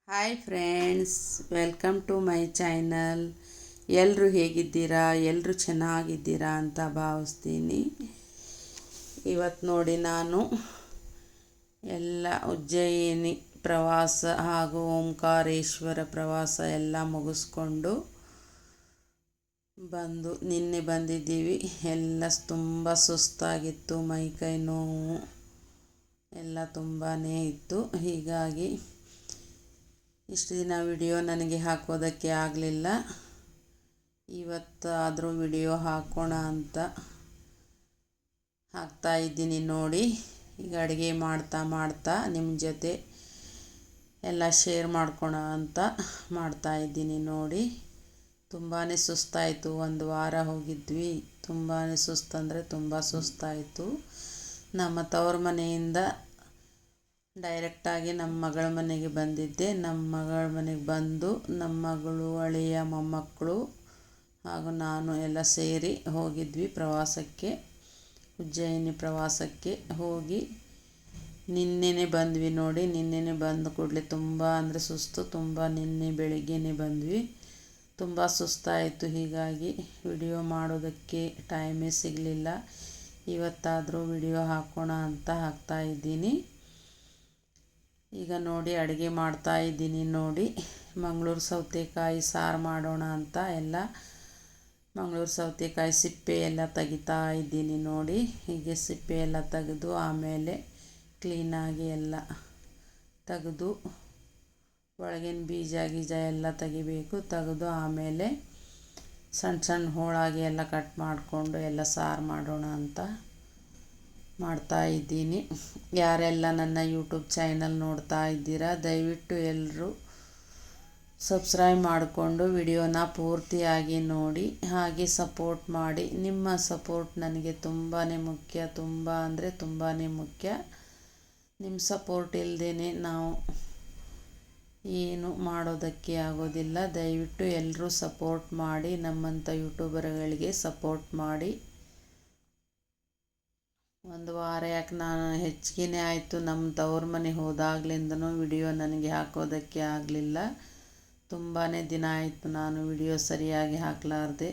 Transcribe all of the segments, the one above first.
Hi friends, welcome to my channel. ಎಲ್ಲರೂ ಹೇಗಿದ್ದೀರಾ? ಎಲ್ಲರೂ ಚೆನ್ನಾಗಿದ್ದೀರಾ ಅಂತ ಭಾವಿಸ್ತೀನಿ. ಇವತ್ತು ನೋಡಿ ನಾನು ಎಲ್ಲ ಉಜ್ಜಯಿನಿ ಪ್ರವಾಸ ಹಾಗೂ ಓಂಕಾರೇಶ್ವರ ಪ್ರವಾಸ ಎಲ್ಲ ಮುಗಿಸ್ಕೊಂಡು ನಿನ್ನೆ ಬಂದಿದ್ದೀವಿ. ಎಲ್ಲ ತುಂಬ ಸುಸ್ತಾಗಿತ್ತು, ಮೈಕೈ ನೋವು ಎಲ್ಲ ತುಂಬಾ ಇತ್ತು. ಹೀಗಾಗಿ ಇಷ್ಟು ದಿನ ವಿಡಿಯೋ ನನಗೆ ಹಾಕೋದಕ್ಕೆ ಆಗಲಿಲ್ಲ. ಇವತ್ತಾದರೂ ವಿಡಿಯೋ ಹಾಕೋಣ ಅಂತ ಹಾಕ್ತಾಯಿದ್ದೀನಿ. ನೋಡಿ, ಈಗ ಅಡುಗೆ ಮಾಡ್ತಾ ನಿಮ್ಮ ಜೊತೆ ಎಲ್ಲ ಶೇರ್ ಮಾಡ್ಕೋಣ ಅಂತ ಮಾಡ್ತಾಯಿದ್ದೀನಿ. ನೋಡಿ, ತುಂಬಾ ಸುಸ್ತಾಯಿತು. ಒಂದು ವಾರ ಹೋಗಿದ್ವಿ. ತುಂಬಾ ಸುಸ್ತಂದರೆ ತುಂಬ ಸುಸ್ತಾಯಿತು. ನಮ್ಮ ತವ್ರ ಮನೆಯಿಂದ ಡೈರೆಕ್ಟಾಗಿ ನಮ್ಮ ಮಗಳ ಮನೆಗೆ ಬಂದಿದ್ದೆ. ನಮ್ಮ ಮಗಳ ಮನೆಗೆ ಬಂದು ನಮ್ಮ ಮಗಳು, ಅಳಿಯ, ಮೊಮ್ಮಕ್ಕಳು ಹಾಗೂ ನಾನು ಎಲ್ಲ ಸೇರಿ ಹೋಗಿದ್ವಿ ಪ್ರವಾಸಕ್ಕೆ. ಉಜ್ಜಯಿನಿ ಪ್ರವಾಸಕ್ಕೆ ಹೋಗಿ ನಿನ್ನೆನೇ ಬಂದ್ವಿ. ನೋಡಿ, ನಿನ್ನೆನೇ ಬಂದ ಕೂಡಲೇ ತುಂಬ ಅಂದರೆ ಸುಸ್ತು. ನಿನ್ನೆ ಬೆಳಿಗ್ಗೆನೇ ಬಂದ್ವಿ. ತುಂಬ ಸುಸ್ತಾಯಿತು. ಹೀಗಾಗಿ ವಿಡಿಯೋ ಮಾಡೋದಕ್ಕೆ ಟೈಮೇ ಸಿಗಲಿಲ್ಲ. ಇವತ್ತಾದರೂ ವಿಡಿಯೋ ಹಾಕೋಣ ಅಂತ ಹಾಕ್ತಾಯಿದ್ದೀನಿ. ಈಗ ನೋಡಿ, ಅಡುಗೆ ಮಾಡ್ತಾಯಿದ್ದೀನಿ. ನೋಡಿ, ಮಂಗಳೂರು ಸೌತೆಕಾಯಿ ಸಾರು ಮಾಡೋಣ ಅಂತ ಎಲ್ಲ ಮಂಗಳೂರು ಸೌತೆಕಾಯಿ ಸಿಪ್ಪೆ ಎಲ್ಲ ತೆಗಿತಾ ಇದ್ದೀನಿ. ನೋಡಿ, ಹೀಗೆ ಸಿಪ್ಪೆ ಎಲ್ಲ ತೆಗೆದು ಆಮೇಲೆ ಕ್ಲೀನಾಗಿ ಎಲ್ಲ ತೆಗೆದು ಒಳಗಿನ ಬೀಜ ಎಲ್ಲ ತೆಗಿಬೇಕು. ತೆಗೆದು ಆಮೇಲೆ ಸಣ್ಣ ಸಣ್ಣ ಹೋಳಾಗಿ ಎಲ್ಲ ಕಟ್ ಮಾಡಿಕೊಂಡು ಎಲ್ಲ ಸಾರು ಮಾಡೋಣ ಅಂತ ಮಾಡ್ತಾಯಿದ್ದೀನಿ. ಯಾರೆಲ್ಲ ನನ್ನ ಯೂಟ್ಯೂಬ್ ಚಾನಲ್ ನೋಡ್ತಾ ಇದ್ದೀರಾ, ದಯವಿಟ್ಟು ಎಲ್ಲರೂ ಸಬ್ಸ್ಕ್ರೈಬ್ ಮಾಡಿಕೊಂಡು ವಿಡಿಯೋನ ಪೂರ್ತಿಯಾಗಿ ನೋಡಿ, ಹಾಗೆ ಸಪೋರ್ಟ್ ಮಾಡಿ. ನಿಮ್ಮ ಸಪೋರ್ಟ್ ನನಗೆ ತುಂಬಾ ಮುಖ್ಯ, ತುಂಬ ಅಂದರೆ ತುಂಬಾ ಮುಖ್ಯ. ನಿಮ್ಮ ಸಪೋರ್ಟ್ ಇಲ್ಲದೇ ನಾವು ಏನು ಮಾಡೋದಕ್ಕೆ ಆಗೋದಿಲ್ಲ. ದಯವಿಟ್ಟು ಎಲ್ಲರೂ ಸಪೋರ್ಟ್ ಮಾಡಿ. ನಮ್ಮಂಥ ಯೂಟ್ಯೂಬರ್ಗಳಿಗೆ ಸಪೋರ್ಟ್ ಮಾಡಿ. ಒಂದು ವಾರ ಯಾಕೆ ನಾನು ಹೆಚ್ಚಿಗೆ ಆಯಿತು. ನಮ್ಮ ತವ್ರ ಮನೆ ಹೋದಾಗ್ಲಿಂದನೂ ವಿಡಿಯೋ ನನಗೆ ಹಾಕೋದಕ್ಕೆ ಆಗಲಿಲ್ಲ. ತುಂಬಾ ದಿನ ಆಯಿತು ನಾನು ವಿಡಿಯೋ ಸರಿಯಾಗಿ ಹಾಕಲಾರ್ದೆ.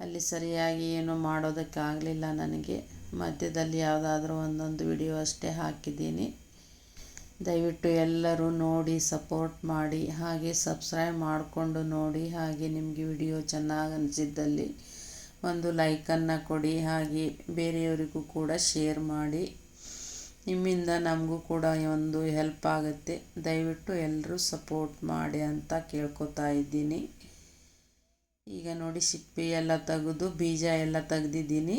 ಅಲ್ಲಿ ಸರಿಯಾಗಿ ಏನೂ ಮಾಡೋದಕ್ಕೆ ಆಗಲಿಲ್ಲ ನನಗೆ. ಮಧ್ಯದಲ್ಲಿ ಯಾವುದಾದ್ರೂ ಒಂದೊಂದು ವಿಡಿಯೋ ಅಷ್ಟೇ ಹಾಕಿದ್ದೀನಿ. ದಯವಿಟ್ಟು ಎಲ್ಲರೂ ನೋಡಿ ಸಪೋರ್ಟ್ ಮಾಡಿ, ಹಾಗೆ ಸಬ್ಸ್ಕ್ರೈಬ್ ಮಾಡಿಕೊಂಡು ನೋಡಿ. ಹಾಗೆ ನಿಮಗೆ ವಿಡಿಯೋ ಚೆನ್ನಾಗಿ ಅನಿಸಿದ್ದಲ್ಲಿ ಒಂದು ಲೈಕನ್ನು ಕೊಡಿ. ಹಾಗೆ ಬೇರೆಯವರಿಗೂ ಕೂಡ ಶೇರ್ ಮಾಡಿ. ನಿಮ್ಮಿಂದ ನಮಗೂ ಕೂಡ ಒಂದು ಹೆಲ್ಪ್ ಆಗುತ್ತೆ. ದಯವಿಟ್ಟು ಎಲ್ಲರೂ ಸಪೋರ್ಟ್ ಮಾಡಿ ಅಂತ ಕೇಳ್ಕೊತಾ ಇದ್ದೀನಿ. ಈಗ ನೋಡಿ, ಸಿಪ್ಪೆ ಎಲ್ಲ ತೆಗೆದು ಬೀಜ ಎಲ್ಲ ತೆಗೆದಿದ್ದೀನಿ.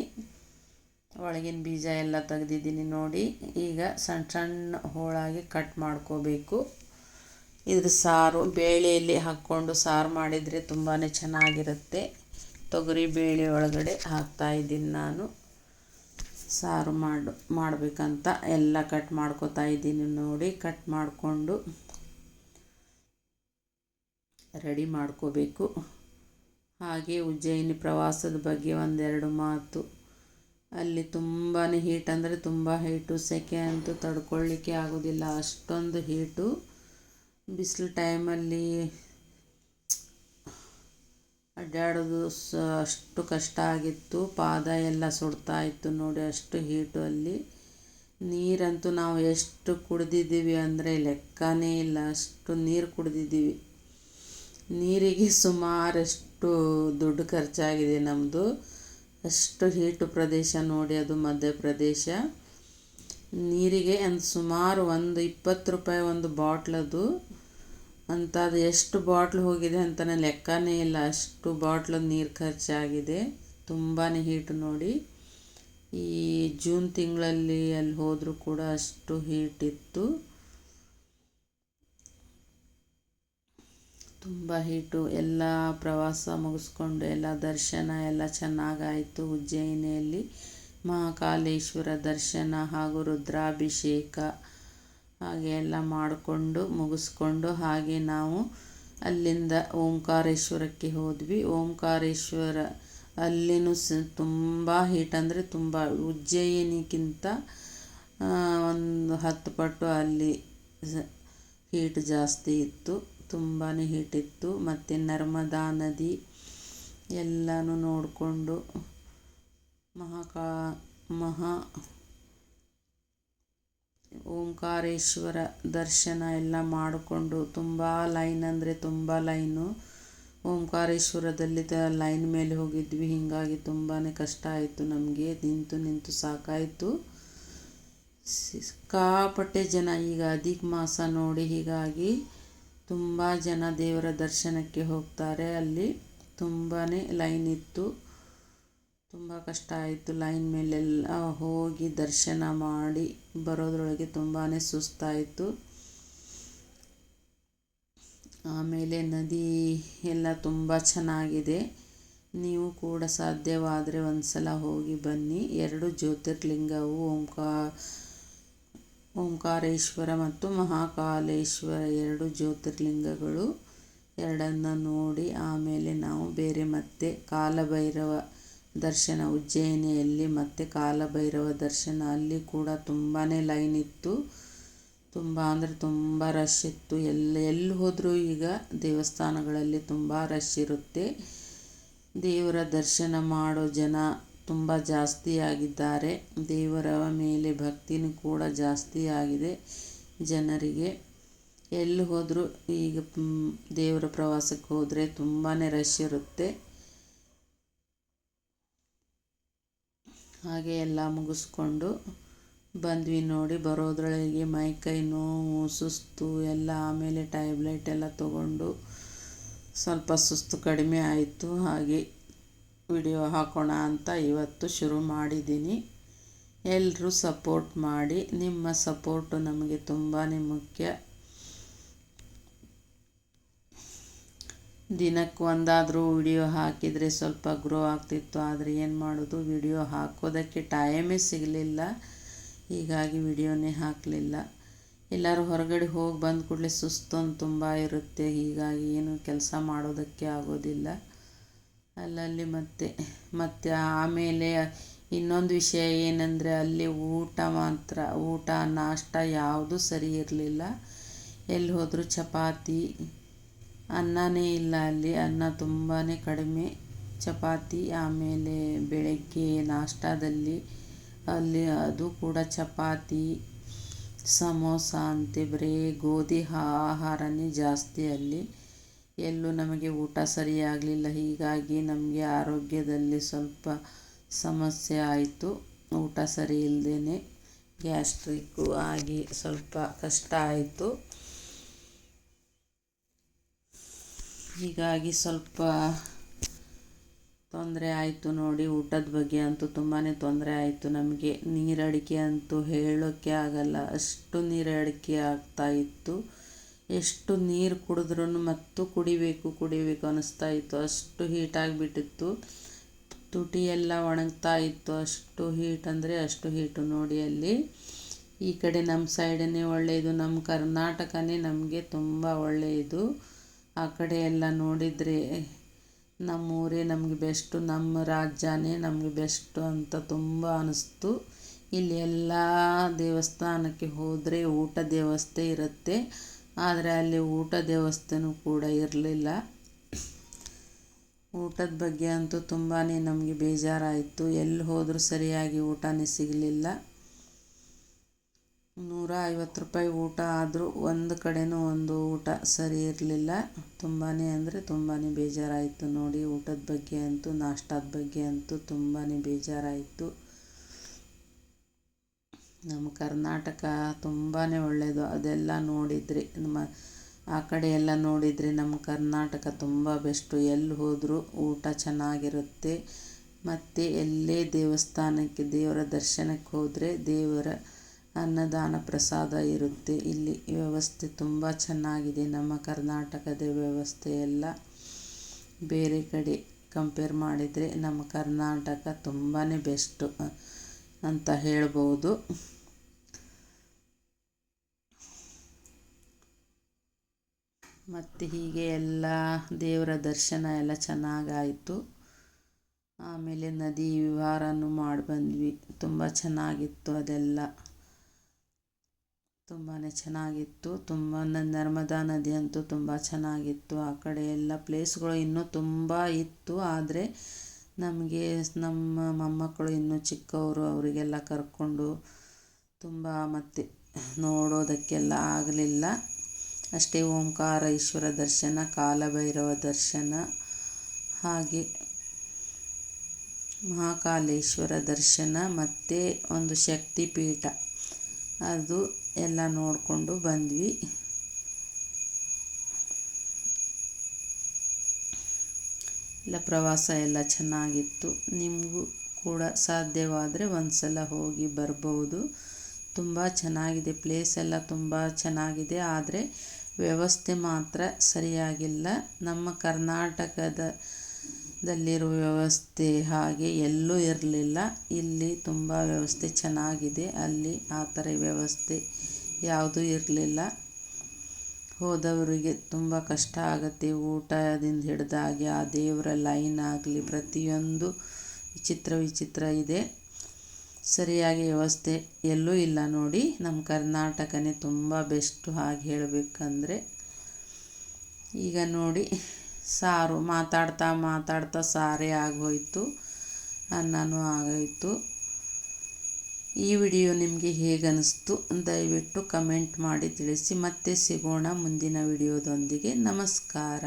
ಒಳಗಿನ ಬೀಜ ಎಲ್ಲ ತೆಗೆದಿದ್ದೀನಿ. ನೋಡಿ, ಈಗ ಸಣ್ಣ ಸಣ್ಣ ಹೋಳಾಗಿ ಕಟ್ ಮಾಡ್ಕೋಬೇಕು. ಇದ್ರ ಸಾರು ಬೇಳೆಯಲ್ಲಿ ಹಾಕ್ಕೊಂಡು ಸಾರು ಮಾಡಿದರೆ ತುಂಬಾ ಚೆನ್ನಾಗಿರುತ್ತೆ. ತೊಗರಿ ಬೇಳೆ ಒಳಗಡೆ ಹಾಕ್ತಾಯಿದ್ದೀನಿ ನಾನು. ಸಾರು ಮಾಡಬೇಕಂತ ಎಲ್ಲ ಕಟ್ ಮಾಡ್ಕೋತಾ ಇದ್ದೀನಿ. ನೋಡಿ, ಕಟ್ ಮಾಡಿಕೊಂಡು ರೆಡಿ ಮಾಡ್ಕೋಬೇಕು. ಹಾಗೆ ಉಜ್ಜಯಿನಿ ಪ್ರವಾಸದ ಬಗ್ಗೆ ಒಂದೆರಡು ಮಾತು. ಅಲ್ಲಿ ತುಂಬಾ ಹೀಟ್ ಅಂದರೆ ತುಂಬ ಹೀಟು. ಸೆಕೆ ಅಂತೂ ತಡ್ಕೊಳ್ಳಿಕ್ಕೆ ಆಗೋದಿಲ್ಲ, ಅಷ್ಟೊಂದು ಹೀಟು. ಬಿಸಿಲು ಟೈಮಲ್ಲಿ ಅಡ್ಡಾಡೋದು ಅಷ್ಟು ಕಷ್ಟ ಆಗಿತ್ತು. ಪಾದ ಎಲ್ಲ ಸುಡ್ತಾ ಇತ್ತು. ನೋಡಿ, ಅಷ್ಟು ಹೀಟು ಅಲ್ಲಿ. ನೀರಂತೂ ನಾವು ಎಷ್ಟು ಕುಡಿದಿದ್ದೀವಿ ಅಂದರೆ ಲೆಕ್ಕನೇ ಇಲ್ಲ. ಅಷ್ಟು ನೀರು ಕುಡಿದಿದ್ದೀವಿ. ನೀರಿಗೆ ಸುಮಾರಷ್ಟು ದುಡ್ಡು ಖರ್ಚಾಗಿದೆ ನಮ್ಮದು. ಅಷ್ಟು ಹೀಟು ಪ್ರದೇಶ ನೋಡಿ, ಅದು ಮಧ್ಯಪ್ರದೇಶ. ನೀರಿಗೆ ಸುಮಾರು ಒಂದು 20 ರೂಪಾಯಿ ಒಂದು ಬಾಟ್ಲದು ಅಂತ. ಅದು ಎಷ್ಟು ಬಾಟ್ಲು ಹೋಗಿದೆ ಅಂತಲೇ ಲೆಕ್ಕನೇ ಇಲ್ಲ. ಅಷ್ಟು ಬಾಟ್ಲು ನೀರು ಖರ್ಚಾಗಿದೆ. ತುಂಬಾ ಹೀಟು ನೋಡಿ. ಈ ಜೂನ್ ತಿಂಗಳಲ್ಲಿ ಅಲ್ಲಿ ಹೋದರೂ ಕೂಡ ಅಷ್ಟು ಹೀಟಿತ್ತು. ತುಂಬ ಹೀಟು. ಎಲ್ಲ ಪ್ರವಾಸ ಮುಗಿಸ್ಕೊಂಡು ಎಲ್ಲ ದರ್ಶನ ಎಲ್ಲ ಚೆನ್ನಾಗಾಯಿತು. ಉಜ್ಜಯಿನಿಯಲ್ಲಿ ಮಹಾಕಾಲೇಶ್ವರ ದರ್ಶನ ಹಾಗೂ ರುದ್ರಾಭಿಷೇಕ ಹಾಗೆ ಎಲ್ಲ ಮಾಡಿಕೊಂಡು ಮುಗಿಸ್ಕೊಂಡು ಹಾಗೆ ನಾವು ಅಲ್ಲಿಂದ ಓಂಕಾರೇಶ್ವರಕ್ಕೆ ಹೋದ್ವಿ. ಓಂಕಾರೇಶ್ವರ ಅಲ್ಲಿನೂ ತುಂಬ ಹೀಟ್ ಅಂದರೆ ತುಂಬ. ಉಜ್ಜಯಿನಿಗಿಂತ ಒಂದು 10 ಪಟ್ಟು ಅಲ್ಲಿ ಹೀಟ್ ಜಾಸ್ತಿ ಇತ್ತು, ತುಂಬಾ ಹೀಟಿತ್ತು. ಮತ್ತು ನರ್ಮದಾ ನದಿ ಎಲ್ಲನೂ ನೋಡಿಕೊಂಡು ಮಹಾ ಓಂಕಾರೇಶ್ವರ ದರ್ಶನ ಎಲ್ಲ ಮಾಡಿಕೊಂಡು ತುಂಬ ಲೈನ್ ಅಂದರೆ ತುಂಬ ಲೈನು. ಓಂಕಾರೇಶ್ವರದಲ್ಲಿ ಲೈನ್ ಮೇಲೆ ಹೋಗಿದ್ವಿ, ಹೀಗಾಗಿ ತುಂಬಾ ಕಷ್ಟ ಆಯಿತು ನಮಗೆ. ನಿಂತು ಸಾಕಾಯಿತು. ಸಿಕ್ಕಾಪಟ್ಟೆ ಜನ, ಈಗ ಅಧಿಕ ಮಾಸ ನೋಡಿ, ಹೀಗಾಗಿ ತುಂಬ ಜನ ದೇವರ ದರ್ಶನಕ್ಕೆ ಹೋಗ್ತಾರೆ. ಅಲ್ಲಿ ತುಂಬಾ ಲೈನ್ ಇತ್ತು, ತುಂಬ ಕಷ್ಟ ಆಯಿತು. ಲೈನ್ ಮೇಲೆಲ್ಲ ಹೋಗಿ ದರ್ಶನ ಮಾಡಿ ಬರೋದ್ರೊಳಗೆ ತುಂಬಾ ಸುಸ್ತಾಯಿತು. ಆಮೇಲೆ ನದಿ ಎಲ್ಲ ತುಂಬ ಚೆನ್ನಾಗಿದೆ. ನೀವು ಕೂಡ ಸಾಧ್ಯವಾದರೆ ಒಂದು ಸಲ ಹೋಗಿ ಬನ್ನಿ. 2 ಜ್ಯೋತಿರ್ಲಿಂಗವು ಓಂಕಾರೇಶ್ವರ ಮತ್ತು ಮಹಾಕಾಲೇಶ್ವರ 2 ಜ್ಯೋತಿರ್ಲಿಂಗಗಳು. ಎರಡನ್ನು ನೋಡಿ ಆಮೇಲೆ ನಾವು ಬೇರೆ ಮತ್ತೆ ಕಾಲಭೈರವ ದರ್ಶನ ಉಜ್ಜಯಿನಿಯಲ್ಲಿ, ಮತ್ತು ಕಾಲಭೈರವ ದರ್ಶನ ಅಲ್ಲಿ ಕೂಡ ತುಂಬಾ ಲೈನ್ ಇತ್ತು. ತುಂಬ ಅಂದರೆ ತುಂಬ ರಶ್ ಇತ್ತು. ಎಲ್ಲಿ ಹೋದರೂ ಈಗ ದೇವಸ್ಥಾನಗಳಲ್ಲಿ ತುಂಬ ರಶ್ ಇರುತ್ತೆ. ದೇವರ ದರ್ಶನ ಮಾಡೋ ಜನ ತುಂಬ ಜಾಸ್ತಿ ಆಗಿದ್ದಾರೆ. ದೇವರ ಮೇಲೆ ಭಕ್ತಿನೂ ಕೂಡ ಜಾಸ್ತಿ ಆಗಿದೆ ಜನರಿಗೆ. ಎಲ್ಲಿ ಹೋದರೂ ಈಗ ದೇವರ ಪ್ರವಾಸಕ್ಕೆ ಹೋದರೆ ತುಂಬಾ ರಶ್ ಇರುತ್ತೆ. ಹಾಗೆ ಎಲ್ಲ ಮುಗಿಸ್ಕೊಂಡು ಬಂದ್ವಿ ನೋಡಿ. ಬರೋದ್ರೊಳಗೆ ಮೈಕೈ ನೋವು, ಸುಸ್ತು ಎಲ್ಲ. ಆಮೇಲೆ ಟ್ಯಾಬ್ಲೆಟ್ ಎಲ್ಲ ತೊಗೊಂಡು ಸ್ವಲ್ಪ ಸುಸ್ತು ಕಡಿಮೆ ಆಯಿತು. ಹಾಗೆ ವಿಡಿಯೋ ಹಾಕೋಣ ಅಂತ ಇವತ್ತು ಶುರು ಮಾಡಿದ್ದೀನಿ. ಎಲ್ಲರೂ ಸಪೋರ್ಟ್ ಮಾಡಿ. ನಿಮ್ಮ ಸಪೋರ್ಟು ನಮಗೆ ತುಂಬಾ ಮುಖ್ಯ. ದಿನಕ್ಕೆ ಒಂದಾದರೂ ವಿಡಿಯೋ ಹಾಕಿದರೆ ಸ್ವಲ್ಪ ಗ್ರೋ ಆಗ್ತಿತ್ತು. ಆದರೆ ಏನು ಮಾಡೋದು, ವಿಡಿಯೋ ಹಾಕೋದಕ್ಕೆ ಟೈಮೇ ಸಿಗಲಿಲ್ಲ. ಹೀಗಾಗಿ ವಿಡಿಯೋನೇ ಹಾಕಲಿಲ್ಲ. ಎಲ್ಲರೂ ಹೊರಗಡೆ ಹೋಗಿ ಬಂದ ಕೂಡಲೇ ಸುಸ್ತೊಂದು ತುಂಬ ಇರುತ್ತೆ. ಹೀಗಾಗಿ ಏನು ಕೆಲಸ ಮಾಡೋದಕ್ಕೆ ಆಗೋದಿಲ್ಲ ಅಲ್ಲಲ್ಲಿ. ಮತ್ತು ಆಮೇಲೆ ಇನ್ನೊಂದು ವಿಷಯ ಏನಂದರೆ, ಅಲ್ಲಿ ಊಟ ನಾಷ್ಟ ಯಾವುದೂ ಸರಿ ಇರಲಿಲ್ಲ. ಎಲ್ಲಿ ಹೋದರೂ ಚಪಾತಿ, ಅನ್ನನೇ ಇಲ್ಲ ಅಲ್ಲಿ. ಅನ್ನ ತುಂಬಾ ಕಡಿಮೆ, ಚಪಾತಿ. ಆಮೇಲೆ ಬೆಳಗ್ಗೆ ನಾಷ್ಟಾದಲ್ಲಿ ಅಲ್ಲಿ ಅದು ಕೂಡ ಚಪಾತಿ, ಸಮೋಸ ಅಂತೆ, ಬರೀ ಗೋಧಿ ಆಹಾರನೇ ಜಾಸ್ತಿ ಅಲ್ಲಿ. ಎಲ್ಲೂ ನಮಗೆ ಊಟ ಸರಿಯಾಗಲಿಲ್ಲ. ಹೀಗಾಗಿ ನಮಗೆ ಆರೋಗ್ಯದಲ್ಲಿ ಸ್ವಲ್ಪ ಸಮಸ್ಯೆ ಆಯಿತು. ಊಟ ಸರಿ ಇಲ್ಲದೇ ಗ್ಯಾಸ್ಟ್ರಿಕ್ಕು ಆಗಿ ಸ್ವಲ್ಪ ಕಷ್ಟ ಆಯಿತು. ಹೀಗಾಗಿ ಸ್ವಲ್ಪ ತೊಂದರೆ ಆಯಿತು ನೋಡಿ. ಊಟದ ಬಗ್ಗೆ ಅಂತೂ ತುಂಬಾ ತೊಂದರೆ ಆಯಿತು ನಮಗೆ. ನೀರಡಿಕೆ ಅಂತೂ ಹೇಳೋಕ್ಕೆ ಆಗಲ್ಲ, ಅಷ್ಟು ನೀರಡಿಕೆ ಆಗ್ತಾಯಿತ್ತು. ಎಷ್ಟು ನೀರು ಕುಡಿದ್ರೂ ಮತ್ತು ಕುಡಿಬೇಕು ಅನ್ನಿಸ್ತಾ ಇತ್ತು. ಅಷ್ಟು ಹೀಟಾಗಿಬಿಟ್ಟಿತ್ತು. ತುಟಿ ಎಲ್ಲ ಒಣಗ್ತಾ ಇತ್ತು. ಅಷ್ಟು ಹೀಟ್ ಅಂದರೆ ಅಷ್ಟು ಹೀಟು ನೋಡಿ ಅಲ್ಲಿ. ಈ ಕಡೆ ನಮ್ಮ ಸೈಡೇ ಒಳ್ಳೆಯದು, ನಮ್ಮ ಕರ್ನಾಟಕನೇ ನಮಗೆ ತುಂಬ ಒಳ್ಳೆಯದು. ಆ ಕಡೆ ಎಲ್ಲ ನೋಡಿದರೆ ನಮ್ಮೂರೇ ನಮಗೆ ಬೆಸ್ಟು, ನಮ್ಮ ರಾಜ್ಯನೇ ನಮಗೆ ಬೆಸ್ಟು ಅಂತ ತುಂಬ ಅನ್ನಿಸ್ತು. ಇಲ್ಲಿ ಎಲ್ಲ ದೇವಸ್ಥಾನಕ್ಕೆ ಹೋದರೆ ಊಟದ ವ್ಯವಸ್ಥೆ ಇರುತ್ತೆ. ಆದರೆ ಅಲ್ಲಿ ಊಟದ ವ್ಯವಸ್ಥೆನೂ ಕೂಡ ಇರಲಿಲ್ಲ. ಊಟದ ಬಗ್ಗೆ ಅಂತೂ ತುಂಬಾ ನಮಗೆ ಬೇಜಾರಾಯಿತು. ಎಲ್ಲಿ ಹೋದರೂ ಸರಿಯಾಗಿ ಊಟನೇ ಸಿಗಲಿಲ್ಲ. 150 ರೂಪಾಯಿ ಊಟ ಆದರೂ ಒಂದು ಕಡೆನೂ ಒಂದು ಊಟ ಸರಿ ಇರಲಿಲ್ಲ. ತುಂಬಾ ಅಂದರೆ ತುಂಬಾ ಬೇಜಾರಾಯಿತು ನೋಡಿ. ಊಟದ ಬಗ್ಗೆ ಅಂತೂ, ನಾಷ್ಟದ ಬಗ್ಗೆ ಅಂತೂ ತುಂಬಾ ಬೇಜಾರಾಯಿತು. ನಮ್ಮ ಕರ್ನಾಟಕ ತುಂಬಾ ಒಳ್ಳೆಯದು. ಅದೆಲ್ಲ ನೋಡಿದರೆ ಆ ಕಡೆ ಎಲ್ಲ ನೋಡಿದರೆ ನಮ್ಮ ಕರ್ನಾಟಕ ತುಂಬ ಬೆಸ್ಟು. ಎಲ್ಲಿ ಹೋದರೂ ಊಟ ಚೆನ್ನಾಗಿರುತ್ತೆ. ಮತ್ತು ಎಲ್ಲೇ ದೇವಸ್ಥಾನಕ್ಕೆ, ದೇವರ ದರ್ಶನಕ್ಕೆ ಹೋದರೆ ದೇವರ ಅನ್ನದಾನ ಪ್ರಸಾದ ಇರುತ್ತೆ. ಇಲ್ಲಿ ವ್ಯವಸ್ಥೆ ತುಂಬ ಚೆನ್ನಾಗಿದೆ. ನಮ್ಮ ಕರ್ನಾಟಕದ ವ್ಯವಸ್ಥೆ ಎಲ್ಲ ಬೇರೆ ಕಡೆ ಕಂಪೇರ್ ಮಾಡಿದರೆ ನಮ್ಮ ಕರ್ನಾಟಕ ತುಂಬಾ ಬೆಸ್ಟು ಅಂತ ಹೇಳ್ಬೋದು. ಮತ್ತು ಹೀಗೆ ಎಲ್ಲ ದೇವರ ದರ್ಶನ ಎಲ್ಲ ಚೆನ್ನಾಗಾಯಿತು. ಆಮೇಲೆ ನದಿ ವಿಹಾರನೂ ಮಾಡಿ ಬಂದ್ವಿ. ತುಂಬ ಚೆನ್ನಾಗಿತ್ತು ಅದೆಲ್ಲ. ತುಂಬಾ ಚೆನ್ನಾಗಿತ್ತು. ತುಂಬ ನರ್ಮದಾ ನದಿ ಅಂತೂ ತುಂಬ ಚೆನ್ನಾಗಿತ್ತು. ಆ ಕಡೆ ಎಲ್ಲ ಪ್ಲೇಸ್ಗಳು ಇನ್ನೂ ತುಂಬ ಇತ್ತು. ಆದರೆ ನಮಗೆ ನಮ್ಮ ಮೊಮ್ಮಕ್ಕಳು ಇನ್ನೂ ಚಿಕ್ಕವರು, ಅವರಿಗೆಲ್ಲ ಕರ್ಕೊಂಡು ತುಂಬ ಮತ್ತೆ ನೋಡೋದಕ್ಕೆಲ್ಲ ಆಗಲಿಲ್ಲ. ಅಷ್ಟೇ ಓಂಕಾರೇಶ್ವರ ದರ್ಶನ, ಕಾಲಭೈರವ ದರ್ಶನ, ಹಾಗೆ ಮಹಾಕಾಲೇಶ್ವರ ದರ್ಶನ ಮತ್ತು ಒಂದು ಶಕ್ತಿಪೀಠ, ಅದು ಎಲ್ಲ ನೋಡಿಕೊಂಡು ಬಂದ್ವಿ. ಎಲ್ಲ ಪ್ರವಾಸ ಎಲ್ಲ ಚೆನ್ನಾಗಿತ್ತು. ನಿಮಗೂ ಕೂಡ ಸಾಧ್ಯವಾದರೆ ಒಂದು ಸಲ ಹೋಗಿ ಬರ್ಬೋದು. ತುಂಬ ಚೆನ್ನಾಗಿದೆ, ಪ್ಲೇಸ್ ಎಲ್ಲ ತುಂಬ ಚೆನ್ನಾಗಿದೆ. ಆದರೆ ವ್ಯವಸ್ಥೆ ಮಾತ್ರ ಸರಿಯಾಗಿಲ್ಲ. ನಮ್ಮ ಕರ್ನಾಟಕದಲ್ಲಿರುವ ವ್ಯವಸ್ಥೆ ಹಾಗೆ ಎಲ್ಲೂ ಇರಲಿಲ್ಲ. ಇಲ್ಲಿ ತುಂಬ ವ್ಯವಸ್ಥೆ ಚೆನ್ನಾಗಿದೆ. ಅಲ್ಲಿ ಆ ಥರ ವ್ಯವಸ್ಥೆ ಯಾವುದೂ ಇರಲಿಲ್ಲ. ಹೋದವರಿಗೆ ತುಂಬ ಕಷ್ಟ ಆಗುತ್ತೆ. ಊಟದಿಂದ ಹಿಡಿದಾಗೆ ಆ ದೇವರ ಲೈನ್ ಆಗಲಿ ಪ್ರತಿಯೊಂದು ವಿಚಿತ್ರ ಇದೆ. ಸರಿಯಾಗಿ ವ್ಯವಸ್ಥೆ ಎಲ್ಲೂ ಇಲ್ಲ ನೋಡಿ. ನಮ್ಮ ಕರ್ನಾಟಕನೇ ತುಂಬ ಬೆಸ್ಟು. ಹಾಗೆ ಹೇಳಬೇಕಂದ್ರೆ ಈಗ ನೋಡಿ, ಸಾರು ಮಾತಾಡ್ತಾ ಸಾರೇ ಆಗೋಯ್ತು, ಅನ್ನನೂ ಆಗೋಯ್ತು. ಈ ವಿಡಿಯೋ ನಿಮಗೆ ಹೇಗೆ ಅನ್ನಿಸ್ತು ದಯವಿಟ್ಟು ಕಮೆಂಟ್ ಮಾಡಿ ತಿಳಿಸಿ. ಮತ್ತೆ ಸಿಗೋಣ ಮುಂದಿನ ವಿಡಿಯೋದೊಂದಿಗೆ. ನಮಸ್ಕಾರ.